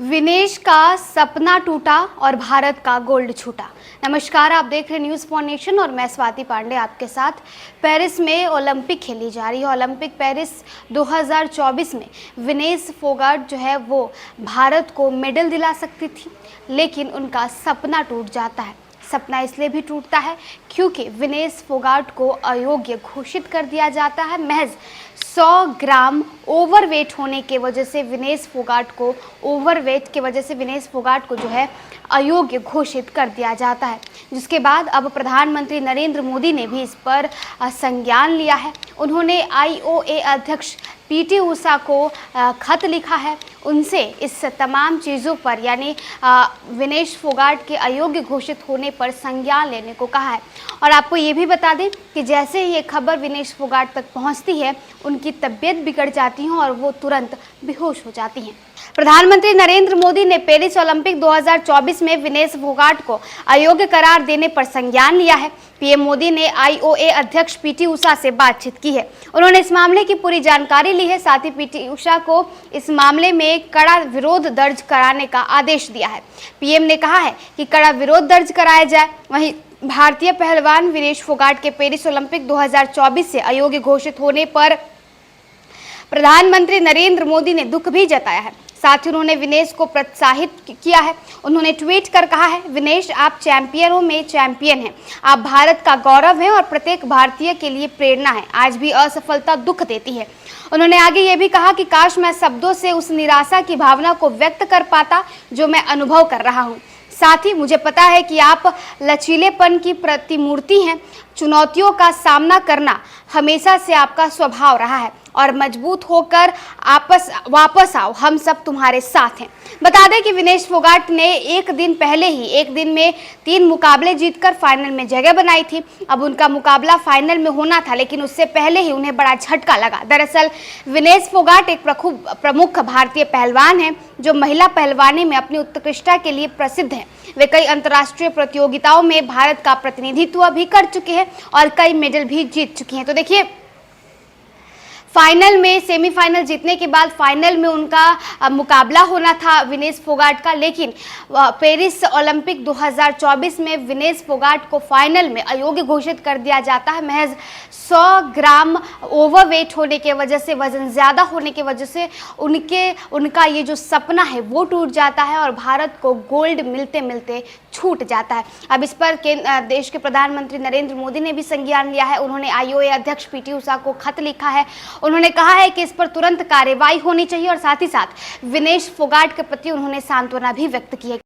विनेश का सपना टूटा और भारत का गोल्ड छूटा। नमस्कार, आप देख रहे न्यूज़ फॉर नेशन और मैं स्वाति पांडे आपके साथ। पेरिस में ओलंपिक खेली जा रही है। ओलंपिक पेरिस 2024 में विनेश फोगाट जो है वो भारत को मेडल दिला सकती थी, लेकिन उनका सपना टूट जाता है। सपना इसलिए भी टूटता है क्योंकि विनेश फोगाट को अयोग्य घोषित कर दिया जाता है। महज 100 ग्राम ओवरवेट होने के वजह से विनेश फोगाट को जो है अयोग्य घोषित कर दिया जाता है, जिसके बाद अब प्रधानमंत्री नरेंद्र मोदी ने भी इस पर संज्ञान लिया है। उन्होंने आईओए अध्यक्ष पीटी ऊषा को खत लिखा है, उनसे इस तमाम चीज़ों पर यानी विनेश फोगाट के अयोग्य घोषित होने पर संज्ञान लेने को कहा है। और आपको ये भी बता दें कि जैसे ही ये खबर विनेश फोगाट तक पहुंचती है, उनकी तबीयत बिगड़ जाती है और वो तुरंत बेहोश हो जाती हैं। प्रधानमंत्री नरेंद्र मोदी ने पेरिस ओलंपिक 2024 में विनेश फोगाट को अयोग्य करार देने पर संज्ञान लिया है। पीएम मोदी ने आईओए अध्यक्ष पीटी ऊषा से बातचीत की है। उन्होंने इस मामले की पूरी जानकारी ली है। साथ ही पीटी ऊषा को इस मामले में कड़ा विरोध दर्ज कराने का आदेश दिया है। पीएम ने कहा है कि कड़ा विरोध दर्ज कराया जाए। वहीं भारतीय पहलवान विनेश फोगाट के पेरिस ओलंपिक 2024 से अयोग्य घोषित होने पर प्रधानमंत्री नरेंद्र मोदी ने दुख भी जताया है। साथ ही उन्होंने विनेश को प्रोत्साहित किया है। उन्होंने ट्वीट कर कहा है, विनेश आप चैंपियनों में चैंपियन हैं। आप भारत का गौरव हैं और प्रत्येक भारतीय के लिए प्रेरणा है। आज भी असफलता दुख देती है। उन्होंने आगे ये भी कहा कि काश मैं शब्दों से उस निराशा की भावना को व्यक्त कर पाता जो मैं अनुभव कर रहा हूँ। साथ ही मुझे पता है कि आप लचीलेपन की प्रतिमूर्ति हैं। चुनौतियों का सामना करना हमेशा से आपका स्वभाव रहा है और मजबूत होकर वापस आओ, हम सब तुम्हारे साथ हैं। बता दें कि विनेश फोगाट ने एक दिन में 3 मुकाबले जीतकर फाइनल में जगह बनाई थी। अब उनका मुकाबला फाइनल में होना था, लेकिन उससे पहले ही उन्हें बड़ा झटका लगा। दरअसल विनेश फोगाट एक प्रमुख भारतीय पहलवान हैं जो महिला पहलवानी में अपनी उत्कृष्टता के लिए प्रसिद्ध हैं। वे कई अंतर्राष्ट्रीय प्रतियोगिताओं में भारत का प्रतिनिधित्व भी कर चुके हैं और कई मेडल भी जीत चुकी हैं। तो देखिए, फाइनल में सेमीफाइनल जीतने के बाद फाइनल में उनका मुकाबला होना था विनेश फोगाट का, लेकिन पेरिस ओलंपिक 2024 में विनेश फोगाट को फाइनल में अयोग्य घोषित कर दिया जाता है। महज 100 ग्राम ओवरवेट होने के वजह से, वजन ज़्यादा होने की वजह से उनका ये जो सपना है वो टूट जाता है और भारत को गोल्ड मिलते मिलते छूट जाता है। अब इस पर देश के प्रधानमंत्री नरेंद्र मोदी ने भी संज्ञान लिया है। उन्होंने आईओए अध्यक्ष पीटी ऊषा को खत लिखा है। उन्होंने कहा है कि इस पर तुरंत कार्रवाई होनी चाहिए और साथ ही साथ विनेश फोगाट के प्रति उन्होंने सांत्वना भी व्यक्त की है।